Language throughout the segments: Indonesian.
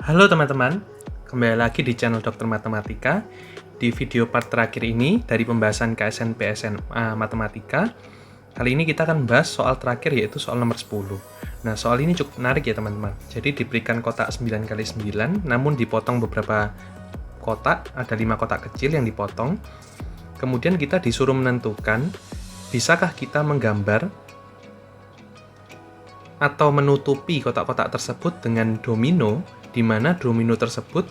Halo teman-teman, kembali lagi di channel Dokter Matematika. Di video part terakhir ini dari pembahasan KSNP SMA Matematika, kali ini kita akan membahas soal terakhir yaitu soal nomor 10. Nah, soal ini cukup menarik ya teman-teman. Jadi diberikan kotak 9x9, namun dipotong beberapa kotak, ada 5 kotak kecil yang dipotong. Kemudian kita disuruh menentukan, bisakah kita menggambar atau menutupi kotak-kotak tersebut dengan domino, di mana domino tersebut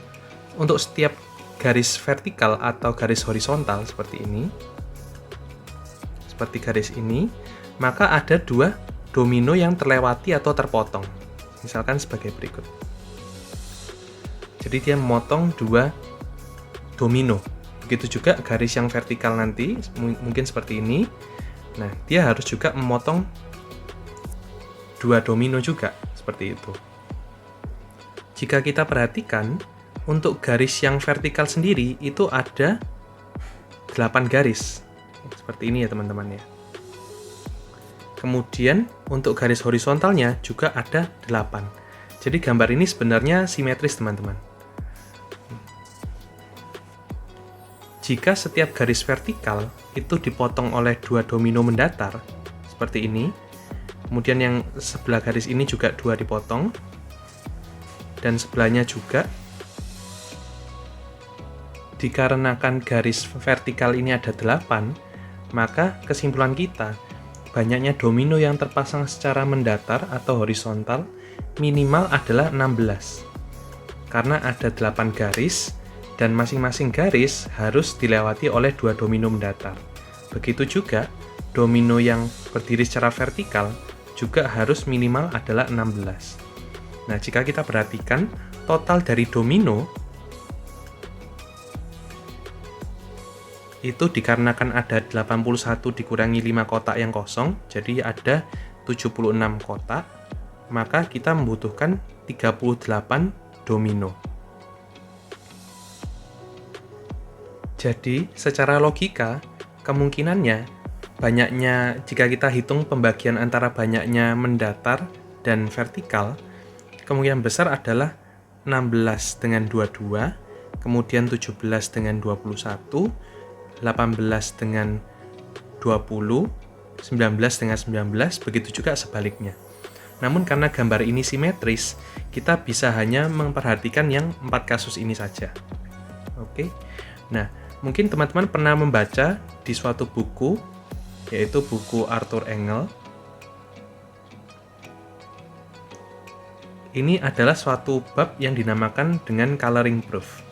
untuk setiap garis vertikal atau garis horizontal seperti ini, seperti garis ini, maka ada dua domino yang terlewati atau terpotong. Misalkan sebagai berikut. Jadi dia memotong dua domino. Begitu juga garis yang vertikal nanti, mungkin seperti ini. Nah, dia harus juga memotong dua domino juga, seperti itu. Jika kita perhatikan, untuk garis yang vertikal sendiri itu ada 8 garis. Seperti ini ya teman-teman ya. Kemudian untuk garis horizontalnya juga ada 8. Jadi gambar ini sebenarnya simetris teman-teman. Jika setiap garis vertikal itu dipotong oleh dua domino mendatar, seperti ini, kemudian yang sebelah garis ini juga 2 dipotong, dan sebelahnya juga, dikarenakan garis vertikal ini ada 8, maka kesimpulan kita, banyaknya domino yang terpasang secara mendatar atau horizontal minimal adalah 16. Karena ada 8 garis, dan masing-masing garis harus dilewati oleh 2 domino mendatar. Begitu juga, domino yang berdiri secara vertikal juga harus minimal adalah 16. Nah, jika kita perhatikan, total dari domino itu dikarenakan ada 81 dikurangi 5 kotak yang kosong, jadi ada 76 kotak, maka kita membutuhkan 38 domino. Jadi, secara logika, kemungkinannya banyaknya, jika kita hitung pembagian antara banyaknya mendatar dan vertikal, kemungkinan besar adalah 16 dengan 22, kemudian 17 dengan 21, 18 dengan 20, 19 dengan 19, begitu juga sebaliknya. Namun karena gambar ini simetris, kita bisa hanya memperhatikan yang 4 kasus ini saja. Oke. Nah, mungkin teman-teman pernah membaca di suatu buku, yaitu buku Arthur Engel. Ini adalah suatu bab yang dinamakan dengan coloring proof,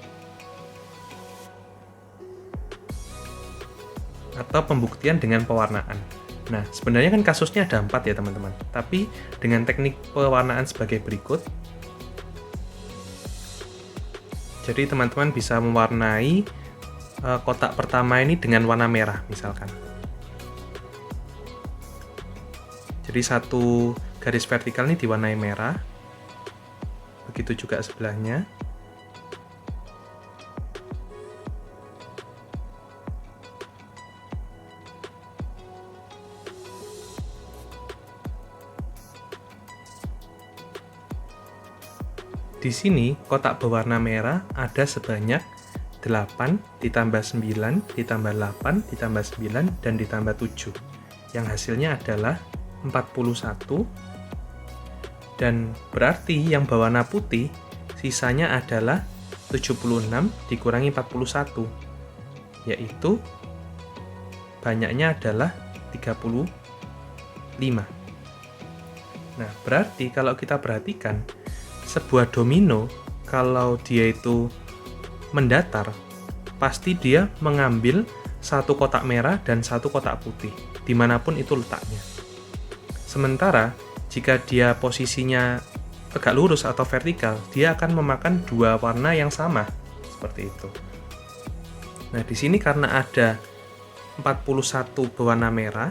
atau pembuktian dengan pewarnaan. Nah, sebenarnya kan kasusnya ada 4 ya teman-teman, tapi dengan teknik pewarnaan sebagai berikut. Jadi teman-teman bisa mewarnai kotak pertama ini dengan warna merah misalkan. Jadi satu garis vertikal ini diwarnai merah, begitu juga sebelahnya. Di sini kotak berwarna merah ada sebanyak 8 ditambah 9 ditambah 8 ditambah 9 dan ditambah 7. Yang hasilnya adalah 41, dan berarti yang berwarna putih sisanya adalah 76 dikurangi 41, yaitu banyaknya adalah 35. Nah, berarti kalau kita perhatikan, sebuah domino, kalau dia itu mendatar, pasti dia mengambil satu kotak merah dan satu kotak putih, dimanapun itu letaknya. Sementara, jika dia posisinya tegak lurus atau vertikal, dia akan memakan dua warna yang sama, seperti itu. Nah, di sini karena ada 41 berwarna merah,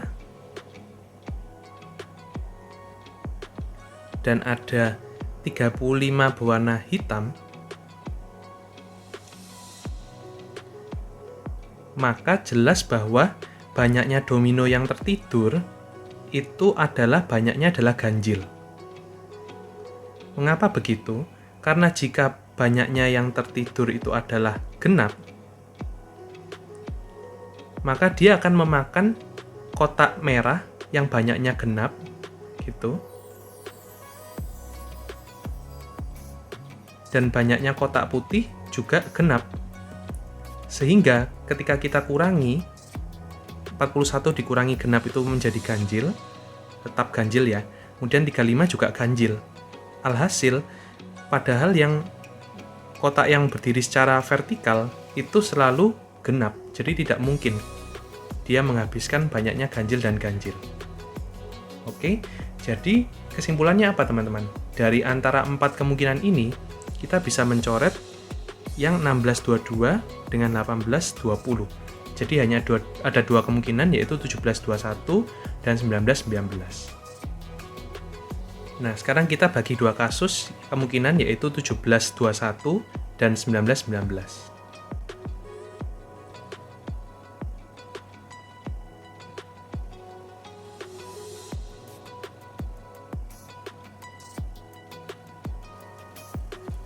dan ada 35 berwarna hitam, maka jelas bahwa banyaknya domino yang tertidur itu banyaknya adalah ganjil. Mengapa begitu? Karena jika banyaknya yang tertidur itu adalah genap, maka dia akan memakan kotak merah yang banyaknya genap, gitu. Dan banyaknya kotak putih juga genap. Sehingga ketika kita kurangi, 41 dikurangi genap itu menjadi ganjil, tetap ganjil ya. Kemudian 35 juga ganjil. Alhasil, padahal yang kotak yang berdiri secara vertikal itu selalu genap. Jadi tidak mungkin dia menghabiskan banyaknya ganjil dan ganjil. Oke, jadi kesimpulannya apa teman-teman? Dari antara 4 kemungkinan ini, kita bisa mencoret yang 1622 dengan 1820. Jadi hanya ada dua kemungkinan, yaitu 1721 dan 1919. Nah, sekarang kita bagi dua kasus kemungkinan, yaitu 1721 dan 1919.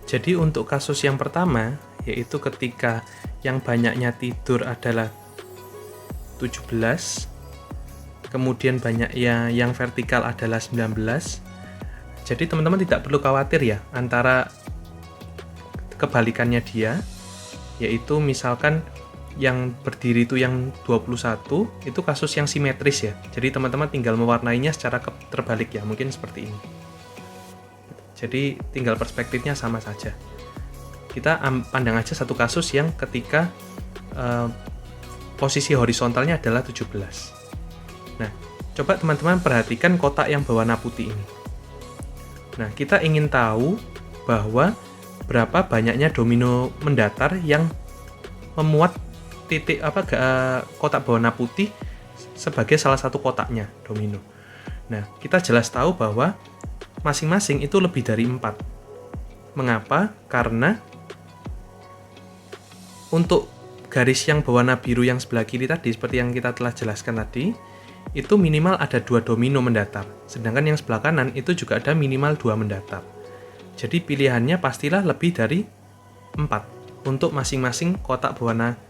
Jadi untuk kasus yang pertama, yaitu ketika yang banyaknya tidur adalah 17, kemudian banyaknya yang vertikal adalah 19. Jadi teman-teman tidak perlu khawatir ya antara kebalikannya dia, yaitu misalkan yang berdiri itu yang 21, itu kasus yang simetris ya. Jadi teman-teman tinggal mewarnainya secara terbalik ya, mungkin seperti ini. Jadi tinggal perspektifnya sama saja. Kita pandang aja satu kasus yang ketika posisi horizontalnya adalah 17. Nah, coba teman-teman perhatikan kotak yang berwarna putih ini. Nah, kita ingin tahu bahwa berapa banyaknya domino mendatar yang memuat kotak berwarna putih sebagai salah satu kotaknya domino. Nah, kita jelas tahu bahwa masing-masing itu lebih dari 4. Mengapa? Karena untuk garis yang berwarna biru yang sebelah kiri tadi, seperti yang kita telah jelaskan tadi, itu minimal ada 2 domino mendatar. Sedangkan yang sebelah kanan itu juga ada minimal 2 mendatar. Jadi pilihannya pastilah lebih dari 4 untuk masing-masing kotak berwarna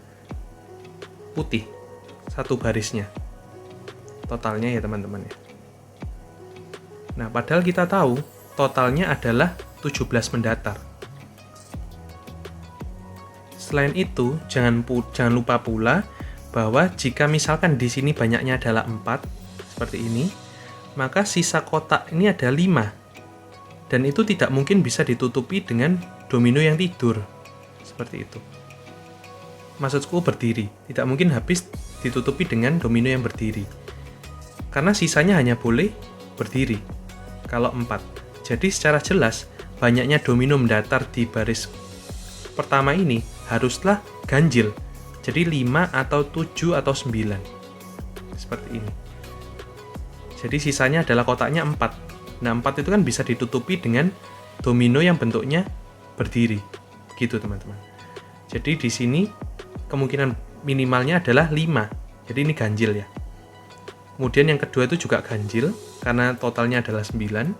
putih, satu barisnya. Totalnya ya teman-teman ya. Nah, padahal kita tahu totalnya adalah 17 mendatar. Selain itu, jangan lupa pula bahwa jika misalkan di sini banyaknya adalah 4, seperti ini, maka sisa kotak ini ada 5. Dan itu tidak mungkin bisa ditutupi dengan domino yang tidur. Seperti itu. Maksudku berdiri, tidak mungkin habis ditutupi dengan domino yang berdiri. Karena sisanya hanya boleh berdiri, kalau 4. Jadi secara jelas, banyaknya domino mendatar di baris pertama ini haruslah ganjil. Jadi 5 atau 7 atau 9. Seperti ini. Jadi sisanya adalah kotaknya 4. Nah, 4 itu kan bisa ditutupi dengan domino yang bentuknya berdiri. Gitu, teman-teman. Jadi di sini kemungkinan minimalnya adalah 5. Jadi ini ganjil ya. Kemudian yang kedua itu juga ganjil, karena totalnya adalah 9.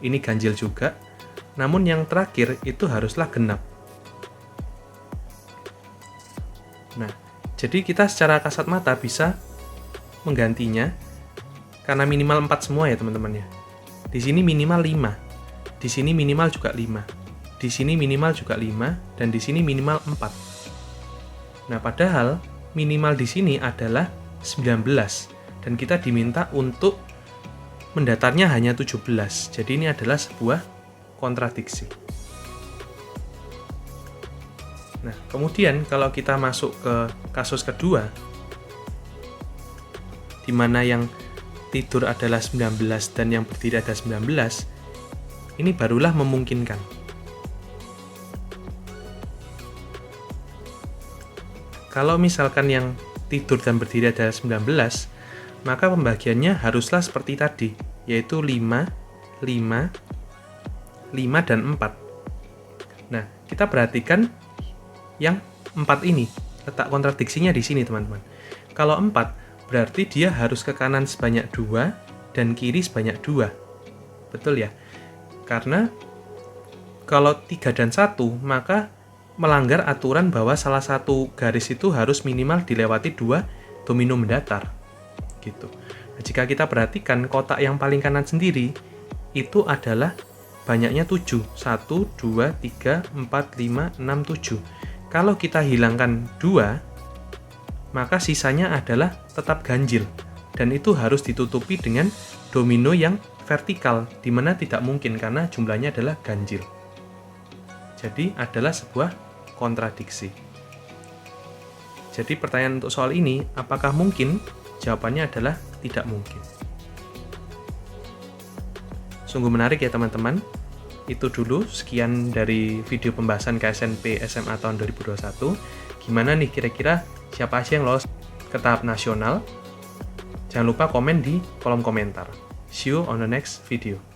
Ini ganjil juga. Namun yang terakhir itu haruslah genap. Nah, jadi kita secara kasat mata bisa menggantinya karena minimal 4 semua ya teman-teman ya. Di sini minimal 5. Di sini minimal juga 5. Di sini minimal juga 5 dan di sini minimal 4. Nah, padahal minimal di sini adalah 19 dan kita diminta untuk mendatarnya hanya 17. Jadi ini adalah sebuah kontradiksi. Nah, kemudian kalau kita masuk ke kasus kedua, di mana yang tidur adalah 19 dan yang berdiri ada 19, ini barulah memungkinkan. Kalau misalkan yang tidur dan berdiri adalah 19, maka pembagiannya haruslah seperti tadi, yaitu 5, 5, 5, dan 4. Nah, kita perhatikan yang 4 ini, letak kontradiksinya di sini teman-teman. Kalau 4, berarti dia harus ke kanan sebanyak 2 dan kiri sebanyak 2. Betul ya? Karena Kalau 3 dan 1, maka melanggar aturan bahwa salah satu garis itu harus minimal dilewati 2 domino mendatar. Gitu. Nah, jika kita perhatikan kotak yang paling kanan sendiri, itu adalah banyaknya 7. 1, 2, 3, 4, 5, 6, 7. Kalau kita hilangkan 2, maka sisanya adalah tetap ganjil. Dan itu harus ditutupi dengan domino yang vertikal, di mana tidak mungkin karena jumlahnya adalah ganjil. Jadi adalah sebuah kontradiksi. Jadi pertanyaan untuk soal ini, apakah mungkin? Jawabannya adalah tidak mungkin. Sungguh menarik ya teman-teman. Itu dulu sekian dari video pembahasan KSNP SMA tahun 2021. Gimana nih kira-kira siapa aja yang lolos ke tahap nasional? Jangan lupa komen di kolom komentar. See you on the next video.